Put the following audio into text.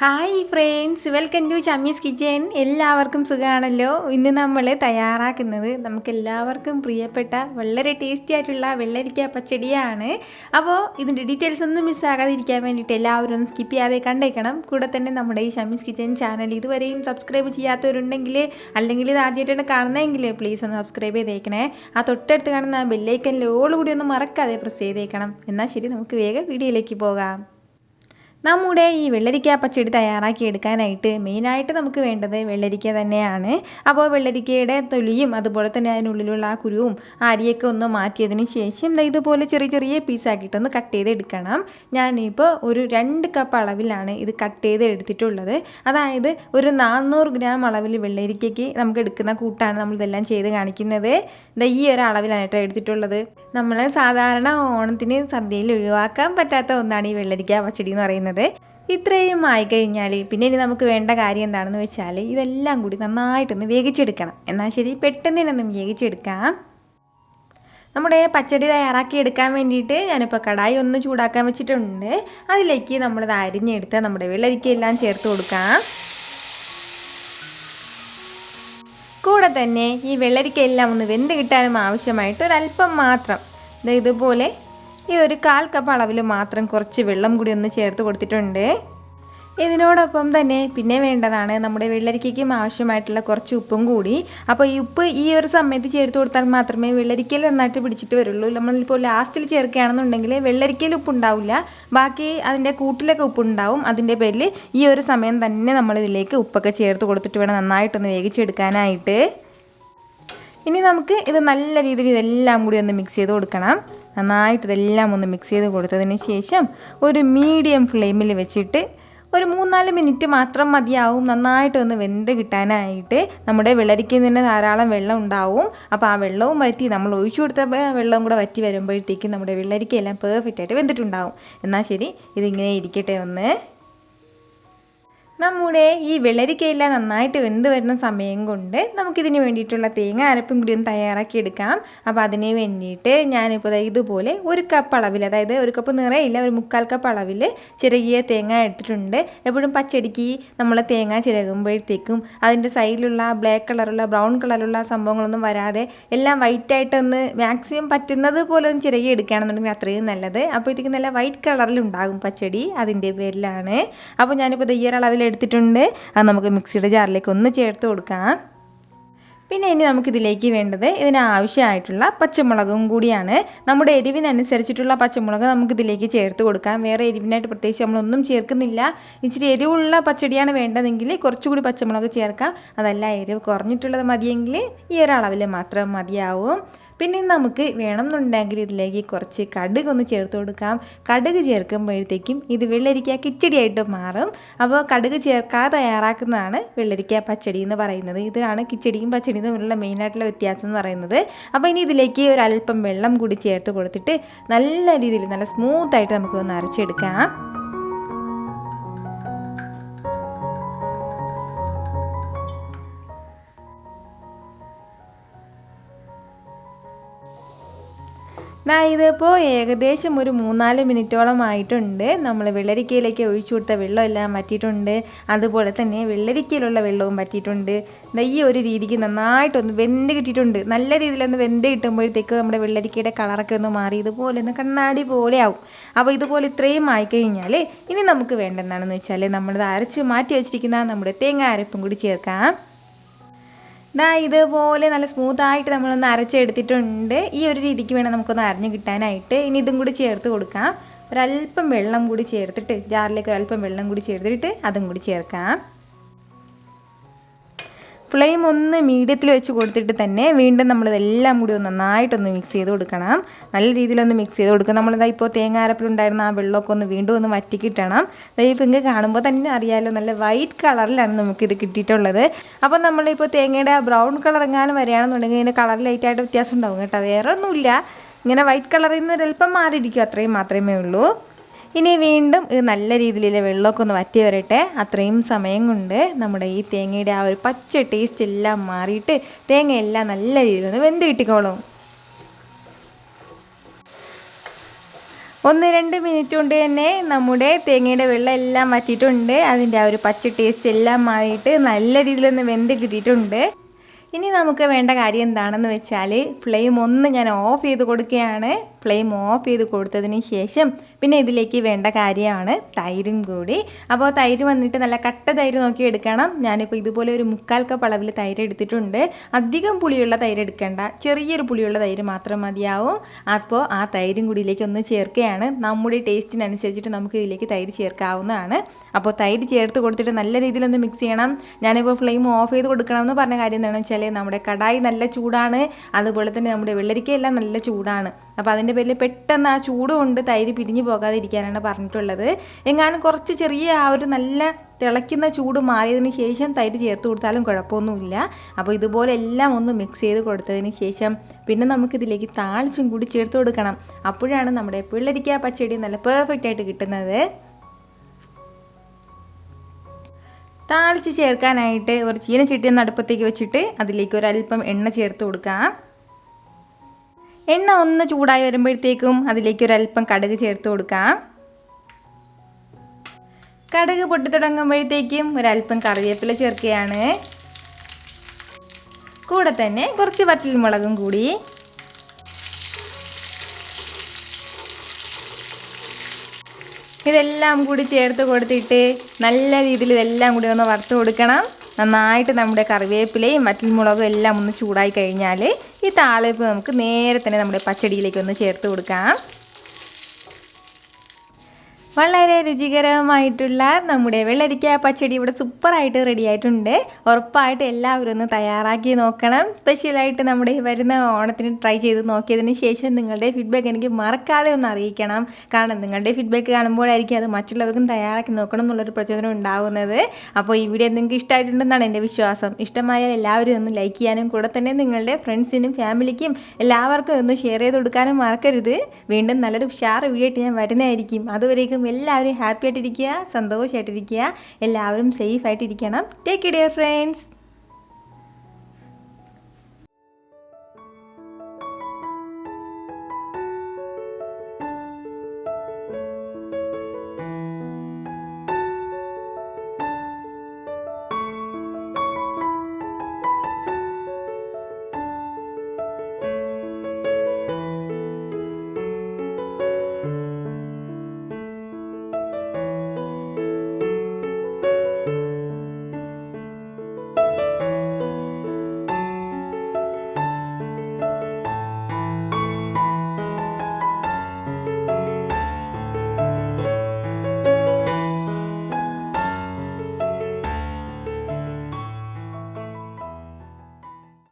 Hi friends, welcome to Shamees kitchen. എല്ലാവർക്കും സുഖമാണല്ലോ. ഇന്ന് നമ്മൾ തയ്യാറാക്കുന്നത് നമുക്കെല്ലാവർക്കും പ്രിയപ്പെട്ട വളരെ ടേസ്റ്റി ആയിട്ടുള്ള വെള്ളരിക്ക പച്ചടിയാണ്. അപ്പോൾ ഇതിൻ്റെ ഡീറ്റെയിൽസ് ഒന്നും മിസ്സാകാതിരിക്കാൻ വേണ്ടിയിട്ട് എല്ലാവരും ഒന്ന് സ്കിപ്പ് ചെയ്യാതെ കണ്ടേക്കണം. കൂടെ തന്നെ നമ്മുടെ ഈ ഷമീസ് കിച്ചൻ ചാനൽ ഇതുവരെയും സബ്സ്ക്രൈബ് ചെയ്യാത്തവരുണ്ടെങ്കിൽ, അല്ലെങ്കിൽ ഇത് ആദ്യമായിട്ടാണ് കാണുന്നതെങ്കിൽ പ്ലീസ് ഒന്ന് സബ്സ്ക്രൈബ് ചെയ്തേക്കണേ. ആ തൊട്ടടുത്ത് കാണുന്ന ബെല്ലൈക്കനിൽ ഓൾ കൂടി ഒന്ന് മറക്കാതെ പ്രസ് ചെയ്തേക്കണം. എന്നാൽ ശരി, നമുക്ക് വേഗം വീഡിയോയിലേക്ക് പോകാം. നമ്മുടെ ഈ വെള്ളരിക്ക പച്ചടി തയ്യാറാക്കി എടുക്കാനായിട്ട് മെയിനായിട്ട് നമുക്ക് വേണ്ടത് വെള്ളരിക്ക തന്നെയാണ്. അപ്പോൾ വെള്ളരിക്കയുടെ തൊലിയും അതുപോലെ തന്നെ അതിനുള്ളിലുള്ള ആ കുരുവും അരിയൊക്കെ ഒന്ന് മാറ്റിയതിന് ശേഷം ഇതുപോലെ ചെറിയ ചെറിയ പീസാക്കിയിട്ടൊന്ന് കട്ട് ചെയ്ത് എടുക്കണം. ഞാനിപ്പോൾ ഒരു 2 കപ്പ് അളവിലാണ് ഇത് കട്ട് ചെയ്ത് എടുത്തിട്ടുള്ളത്. അതായത് ഒരു 400 ഗ്രാം അളവിൽ വെള്ളരിക്കയ്ക്ക് നമുക്ക് എടുക്കുന്ന കൂട്ടാണ് നമ്മളിതെല്ലാം ചെയ്ത് കാണിക്കുന്നത്. ഈ ഒരു അളവിലാണ് കേട്ടോ എടുത്തിട്ടുള്ളത്. നമ്മൾ സാധാരണ ഓണത്തിന് സദ്യയിൽ ഒഴിവാക്കാൻ പറ്റാത്ത ഒന്നാണ് ഈ വെള്ളരിക്ക പച്ചടി എന്ന് പറയുന്നത്. ഇത്രയും ആയിക്കഴിഞ്ഞാൽ പിന്നെ ഇനി നമുക്ക് വേണ്ട കാര്യം എന്താണെന്ന് വെച്ചാൽ ഇതെല്ലാം കൂടി നന്നായിട്ടൊന്ന് വേവിച്ചെടുക്കണം. എന്നാൽ ശരി, പെട്ടെന്ന് തന്നെ ഒന്ന് വേവിച്ചെടുക്കാം. നമ്മുടെ പച്ചടി തയ്യാറാക്കി എടുക്കാൻ വേണ്ടിയിട്ട് ഞാനിപ്പോൾ കടായി ഒന്ന് ചൂടാക്കാൻ വെച്ചിട്ടുണ്ട്. അതിലേക്ക് നമ്മളത് അരിഞ്ഞെടുത്ത് നമ്മുടെ വെള്ളരിക്കയെല്ലാം ചേർത്ത് കൊടുക്കാം. കൂടെ തന്നെ ഈ വെള്ളരിക്കയെല്ലാം ഒന്ന് വെന്ത് കിട്ടാനും ആവശ്യമായിട്ട് ഒരല്പം മാത്രം ഇതുപോലെ ഈ ഒരു 1/4 കപ്പ് അളവിൽ മാത്രം കുറച്ച് വെള്ളം കൂടി ഒന്ന് ചേർത്ത് കൊടുത്തിട്ടുണ്ട്. ഇതിനോടൊപ്പം തന്നെ പിന്നെ വേണ്ടതാണ് നമ്മുടെ വെള്ളരിക്കയ്ക്കും ആവശ്യമായിട്ടുള്ള കുറച്ച് ഉപ്പും കൂടി. അപ്പോൾ ഈ ഉപ്പ് ഈ ഒരു സമയത്ത് ചേർത്ത് കൊടുത്താൽ മാത്രമേ വെള്ളരിക്കയിൽ നന്നായിട്ട് പിടിച്ചിട്ട് വരുള്ളൂ. നമ്മളിപ്പോൾ ലാസ്റ്റിൽ ചേർക്കുകയാണെന്നുണ്ടെങ്കിൽ വെള്ളരിക്കയിൽ ഉപ്പുണ്ടാവില്ല, ബാക്കി അതിൻ്റെ കൂട്ടിലൊക്കെ ഉപ്പുണ്ടാവും. അതിൻ്റെ പേരിൽ ഈ ഒരു സമയം തന്നെ നമ്മളിതിലേക്ക് ഉപ്പൊക്കെ ചേർത്ത് കൊടുത്തിട്ട് വേണം നന്നായിട്ടൊന്ന് വേവിച്ചെടുക്കാനായിട്ട്. ഇനി നമുക്ക് ഇത് നല്ല രീതിയിൽ ഇതെല്ലാം കൂടി ഒന്ന് മിക്സ് ചെയ്ത് കൊടുക്കണം. നന്നായിട്ട് ഇതെല്ലാം ഒന്ന് മിക്സ് ചെയ്ത് കൊടുത്തതിന് ശേഷം ഒരു മീഡിയം ഫ്ലെയിമിൽ വെച്ചിട്ട് ഒരു 3-4 മിനിറ്റ് മാത്രം മതിയാവും നന്നായിട്ട് ഒന്ന് വെന്ത് കിട്ടാനായിട്ട്. നമ്മുടെ വെള്ളരിക്കയിൽ നിന്ന് ധാരാളം വെള്ളം ഉണ്ടാവും. അപ്പോൾ ആ വെള്ളവും വറ്റി നമ്മൾ ഒഴിച്ചു കൊടുത്ത വെള്ളം കൂടെ വറ്റി വരുമ്പോഴത്തേക്കും നമ്മുടെ വെള്ളരിക്കയെല്ലാം പെർഫെക്റ്റ് ആയിട്ട് വെന്തിട്ടുണ്ടാവും. എന്നാൽ ശരി, ഇതിങ്ങനെ ഇരിക്കട്ടെ ഒന്ന്. നമ്മുടെ ഈ വെള്ളരിക്കയെല്ലാം നന്നായിട്ട് വെന്ത് വരുന്ന സമയം കൊണ്ട് നമുക്കിതിന് വേണ്ടിയിട്ടുള്ള തേങ്ങ അരപ്പും കൂടി ഒന്ന് തയ്യാറാക്കി എടുക്കാം. അപ്പോൾ അതിന് വേണ്ടിയിട്ട് ഞാനിപ്പോൾ ഇതുപോലെ 1 കപ്പ് അളവിൽ, അതായത് 1 കപ്പ് നിറയില്ല, ഒരു 3/4 കപ്പ് അളവിൽ ചിരകിയ തേങ്ങ എടുത്തിട്ടുണ്ട്. എപ്പോഴും പച്ചടിക്ക് നമ്മൾ തേങ്ങ ചിരകുമ്പോഴത്തേക്കും അതിൻ്റെ സൈഡിലുള്ള ബ്ലാക്ക് കളറുള്ള ബ്രൗൺ കളറുള്ള സംഭവങ്ങളൊന്നും വരാതെ എല്ലാം വൈറ്റായിട്ടൊന്ന് മാക്സിമം പറ്റുന്നത് പോലെ ഒന്ന് ചിരകി എടുക്കുകയാണെന്നുണ്ടെങ്കിൽ അത്രയും നല്ലത്. അപ്പോഴത്തേക്കും നല്ല വൈറ്റ് കളറിലുണ്ടാകും പച്ചടി, അതിൻ്റെ പേരിലാണ്. അപ്പോൾ ഞാനിപ്പോൾ ഈ ഒരു അളവിൽ എടുത്തിട്ടുണ്ട്. അത് നമുക്ക് മിക്സിയുടെ ജാറിലേക്ക് ഒന്ന് ചേർത്ത് കൊടുക്കാം. പിന്നെ ഇനി നമുക്കിതിലേക്ക് വേണ്ടത് ഇതിന് ആവശ്യമായിട്ടുള്ള പച്ചമുളകും കൂടിയാണ്. നമ്മുടെ എരിവിനനുസരിച്ചിട്ടുള്ള പച്ചമുളക് നമുക്കിതിലേക്ക് ചേർത്ത് കൊടുക്കാം. വേറെ എരിവിനായിട്ട് പ്രത്യേകിച്ച് നമ്മളൊന്നും ചേർക്കുന്നില്ല. ഇച്ചിരി എരിവുള്ള പച്ചടിയാണ് വേണ്ടതെങ്കിൽ കുറച്ചുകൂടി പച്ചമുളക് ചേർക്കാം. അതല്ല, എരിവ് കുറഞ്ഞിട്ടുള്ളത് മതിയെങ്കിൽ ഈ ഒരളവിൽ മാത്രം മതിയാവും. പിന്നെ നമുക്ക് വേണമെന്നുണ്ടെങ്കിൽ ഇതിലേക്ക് കുറച്ച് കടുക് ഒന്ന് ചേർത്ത് കൊടുക്കാം. കടുക് ചേർക്കുമ്പോഴത്തേക്കും ഇത് വെള്ളരിക്ക കിച്ചടിയായിട്ട് മാറും. അപ്പോൾ കടുക് ചേർക്കാതെ തയ്യാറാക്കുന്നതാണ് വെള്ളരിക്ക പച്ചടി എന്ന് പറയുന്നത്. ഇതാണ് കിച്ചടിയും പച്ചടിയും തമ്മിലുള്ള മെയിനായിട്ടുള്ള വ്യത്യാസം എന്ന് പറയുന്നത്. അപ്പോൾ ഇനി ഇതിലേക്ക് ഒരല്പം വെള്ളം കൂടി ചേർത്ത് കൊടുത്തിട്ട് നല്ല രീതിയിൽ നല്ല സ്മൂത്തായിട്ട് നമുക്കൊന്ന് അരച്ചെടുക്കാം. ഇതിപ്പോൾ ഏകദേശം ഒരു 3-4 മിനിറ്റോളം ആയിട്ടുണ്ട്. നമ്മൾ വെള്ളരിക്കയിലേക്ക് ഒഴിച്ചു കൊടുത്ത വെള്ളമെല്ലാം വറ്റിയിട്ടുണ്ട്. അതുപോലെ തന്നെ വെള്ളരിക്കയിലുള്ള വെള്ളവും വറ്റിയിട്ടുണ്ട്. ഈ ഒരു രീതിക്ക് നന്നായിട്ടൊന്ന് വെന്ത് കിട്ടിയിട്ടുണ്ട്. നല്ല രീതിയിലൊന്ന് വെന്ത് കിട്ടുമ്പോഴത്തേക്ക് നമ്മുടെ വെള്ളരിക്കയുടെ കളറൊക്കെ ഒന്ന് മാറി ഇതുപോലെ ഒന്ന് കണ്ണാടി പോലെ ആവും. അപ്പോൾ ഇതുപോലെ ഇത്രയും ആയിക്കഴിഞ്ഞാൽ ഇനി നമുക്ക് വേണ്ടതെന്നാണെന്ന് വെച്ചാൽ നമ്മളിത് അരച്ച് മാറ്റി വെച്ചിരിക്കുന്ന നമ്മുടെ തേങ്ങ അരപ്പും കൂടി ചേർക്കാം. ഇതുപോലെ നല്ല സ്മൂത്തായിട്ട് നമ്മളൊന്ന് അരച്ചെടുത്തിട്ടുണ്ട്. ഈ ഒരു രീതിക്ക് വേണം നമുക്കൊന്ന് അരഞ്ഞ് കിട്ടാനായിട്ട്. ഇനി ഇതും കൂടി ചേർത്ത് കൊടുക്കാം. ഒരല്പം വെള്ളം കൂടി ചേർത്തിട്ട്, ജാറിലേക്ക് ഒരല്പം വെള്ളം കൂടി ചേർത്തിട്ട് അതും കൂടി ചേർക്കാം. ഫ്ലെയിം ഒന്ന് മീഡിയത്തിൽ വെച്ച് കൊടുത്തിട്ട് തന്നെ വീണ്ടും നമ്മളിതെല്ലാം കൂടി ഒന്ന് നന്നായിട്ടൊന്ന് മിക്സ് ചെയ്ത് കൊടുക്കണം. നല്ല രീതിയിലൊന്ന് മിക്സ് ചെയ്ത് കൊടുക്കണം. നമ്മളിതാ ഇപ്പോൾ തേങ്ങ അരപ്പിലുണ്ടായിരുന്ന ആ വെള്ളമൊക്കെ ഒന്ന് വീണ്ടും ഒന്ന് വറ്റിക്കിട്ടണം. ഇപ്പോൾ ഇങ്ങ് കാണുമ്പോൾ തന്നെ അറിയാമല്ലോ, നല്ല വൈറ്റ് കളറിലാണ് നമുക്കിത് കിട്ടിയിട്ടുള്ളത്. അപ്പോൾ നമ്മളിപ്പോൾ തേങ്ങയുടെ ആ ബ്രൗൺ കളർ എങ്ങാനും വരികയാണെന്നുണ്ടെങ്കിൽ ഇതിൻ്റെ കളർ ലൈറ്റായിട്ട് വ്യത്യാസം ഉണ്ടാവും കേട്ടോ. വേറെ ഒന്നുമില്ല, ഇങ്ങനെ വൈറ്റ് കളറിൽ നിന്ന് ഒരല്പം മാറിയിരിക്കും, അത്രയും മാത്രമേ ഉള്ളൂ. ഇനി വീണ്ടും ഇത് നല്ല രീതിയിൽ വെള്ളമൊക്കെ ഒന്ന് വറ്റി വരട്ടെ. അത്രയും സമയം കൊണ്ട് നമ്മുടെ ഈ തേങ്ങയുടെ ആ ഒരു പച്ച ടേസ്റ്റ് എല്ലാം മാറിയിട്ട് തേങ്ങയെല്ലാം നല്ല രീതിയിൽ ഒന്ന് വെന്ത് കിട്ടിക്കോളും. 1-2 മിനിറ്റ് കൊണ്ട് തന്നെ നമ്മുടെ തേങ്ങയുടെ വെള്ളം എല്ലാം വറ്റിയിട്ടുണ്ട്. അതിൻ്റെ ആ ഒരു പച്ച ടേസ്റ്റ് എല്ലാം മാറിയിട്ട് നല്ല രീതിയിലൊന്ന് വെന്ത് കിട്ടിയിട്ടുണ്ട്. ഇനി നമുക്ക് വേണ്ട കാര്യം എന്താണെന്ന് വെച്ചാൽ ഫ്ലെയിം ഒന്ന് ഞാൻ ഓഫ് ചെയ്ത് കൊടുക്കുകയാണ്. ഫ്ലെയിം ഓഫ് ചെയ്ത് കൊടുത്തതിന് ശേഷം പിന്നെ ഇതിലേക്ക് വേണ്ട കാര്യമാണ് തൈരും കൂടി. അപ്പോൾ തൈര് വന്നിട്ട് നല്ല കട്ട തൈര് നോക്കി എടുക്കണം. ഞാനിപ്പോൾ ഇതുപോലെ ഒരു 1/4 കപ്പ് അളവിൽ തൈര് എടുത്തിട്ടുണ്ട്. അധികം പുളിയുള്ള തൈര് എടുക്കേണ്ട, ചെറിയൊരു പുളിയുള്ള തൈര് മാത്രം മതിയാവും. അപ്പോൾ ആ തൈരും കൂടി ഇതിലേക്ക് ഒന്ന് ചേർക്കുകയാണ്. നമ്മുടെ ടേസ്റ്റിനനുസരിച്ചിട്ട് നമുക്ക് ഇതിലേക്ക് തൈര് ചേർക്കാവുന്നതാണ്. അപ്പോൾ തൈര് ചേർത്ത് കൊടുത്തിട്ട് നല്ല രീതിയിലൊന്ന് മിക്സ് ചെയ്യണം. ഞാനിപ്പോൾ ഫ്ലെയിം ഓഫ് ചെയ്ത് കൊടുക്കണമെന്ന് പറഞ്ഞ കാര്യം എന്താണെന്ന് വെച്ചാൽ നമ്മുടെ കടായി നല്ല ചൂടാണ്, അതുപോലെ തന്നെ നമ്മുടെ വെള്ളരിക്കയെല്ലാം നല്ല ചൂടാണ്. അപ്പോൾ അതിൻ്റെ പേരിൽ പെട്ടെന്ന് ആ ചൂട് കൊണ്ട് തൈര് പിരിഞ്ഞു പോകാതിരിക്കാനാണ് പറഞ്ഞിട്ടുള്ളത്. എങ്ങാനും കുറച്ച് ചെറിയ ആ ഒരു നല്ല തിളയ്ക്കുന്ന ചൂട് മാറിയതിന് ശേഷം തൈര് ചേർത്ത് കൊടുത്താലും കുഴപ്പമൊന്നുമില്ല. അപ്പോൾ ഇതുപോലെ എല്ലാം ഒന്ന് മിക്സ് ചെയ്ത് കൊടുത്തതിന് ശേഷം പിന്നെ നമുക്കിതിലേക്ക് താളിച്ചും കൂടി ചേർത്ത് കൊടുക്കണം. അപ്പോഴാണ് നമ്മുടെ വെള്ളരിക്ക പച്ചടി നല്ല പെർഫെക്റ്റ് ആയിട്ട് കിട്ടുന്നത്. താളിച്ച് ചേർക്കാനായിട്ട് ഒരു ചീനച്ചട്ടി ഒന്ന് അടുപ്പത്തേക്ക് വെച്ചിട്ട് അതിലേക്ക് ഒരല്പം എണ്ണ ചേർത്ത് കൊടുക്കാം. എണ്ണ ഒന്ന് ചൂടായി വരുമ്പോഴത്തേക്കും അതിലേക്ക് ഒരല്പം കടുക് ചേർത്ത് കൊടുക്കാം. കടുക് പൊട്ടി തുടങ്ങുമ്പോഴത്തേക്കും ഒരല്പം കറിവേപ്പില ചേർക്കുകയാണ്. കൂടെ തന്നെ കുറച്ച് വറ്റൽമുളകും കൂടി. ഇതെല്ലാം കൂടി ചേർത്ത് കൊടുത്തിട്ട് നല്ല രീതിയിൽ ഇതെല്ലാം കൂടി ഒന്ന് വറുത്ത് കൊടുക്കണം. നന്നായിട്ട് നമ്മുടെ കറിവേപ്പിലയും വറ്റൽമുളകും എല്ലാം ഒന്ന് ചൂടായി കഴിഞ്ഞാൽ ഈ താളിപ്പ് നമുക്ക് നേരെ തന്നെ നമ്മുടെ പച്ചടിയിലേക്ക് ഒന്ന് ചേർത്ത് കൊടുക്കാം. വളരെ രുചികരമായിട്ടുള്ള നമ്മുടെ വെള്ളരിക്ക പച്ചടി ഇവിടെ സൂപ്പറായിട്ട് റെഡി ആയിട്ടുണ്ട്. ഉറപ്പായിട്ട് എല്ലാവരും ഒന്ന് തയ്യാറാക്കി നോക്കണം. സ്പെഷ്യലായിട്ട് നമ്മുടെ വരുന്ന ഓണത്തിന് ട്രൈ ചെയ്ത് നോക്കിയതിന് ശേഷം നിങ്ങളുടെ ഫീഡ്ബാക്ക് എനിക്ക് മറക്കാതെ ഒന്ന് അറിയിക്കണം. കാരണം നിങ്ങളുടെ ഫീഡ്ബാക്ക് കാണുമ്പോഴായിരിക്കും അത് മറ്റുള്ളവർക്കും തയ്യാറാക്കി നോക്കണം എന്നുള്ളൊരു പ്രചോദനം ഉണ്ടാകുന്നത്. അപ്പോൾ ഈ വീഡിയോ നിങ്ങൾക്ക് ഇഷ്ടമായിട്ടുണ്ടെന്നാണ് എൻ്റെ വിശ്വാസം. ഇഷ്ടമായാൽ എല്ലാവരും ഒന്ന് ലൈക്ക് ചെയ്യാനും കൂടെ തന്നെ നിങ്ങളുടെ ഫ്രണ്ട്സിനും ഫാമിലിക്കും എല്ലാവർക്കും ഒന്ന് ഷെയർ ചെയ്ത് കൊടുക്കാനും മറക്കരുത്. വീണ്ടും നല്ലൊരു ഉഷാർ വീഡിയോ ആയിട്ട് ഞാൻ വരുന്നതായിരിക്കും. അതുവരേക്കും എല്ലാവരും ഹാപ്പി ആയിട്ടിരിക്കുക, സന്തോഷമായിട്ടിരിക്കുക, എല്ലാവരും സേഫ് ആയിട്ടിരിക്കണം. Take care friends.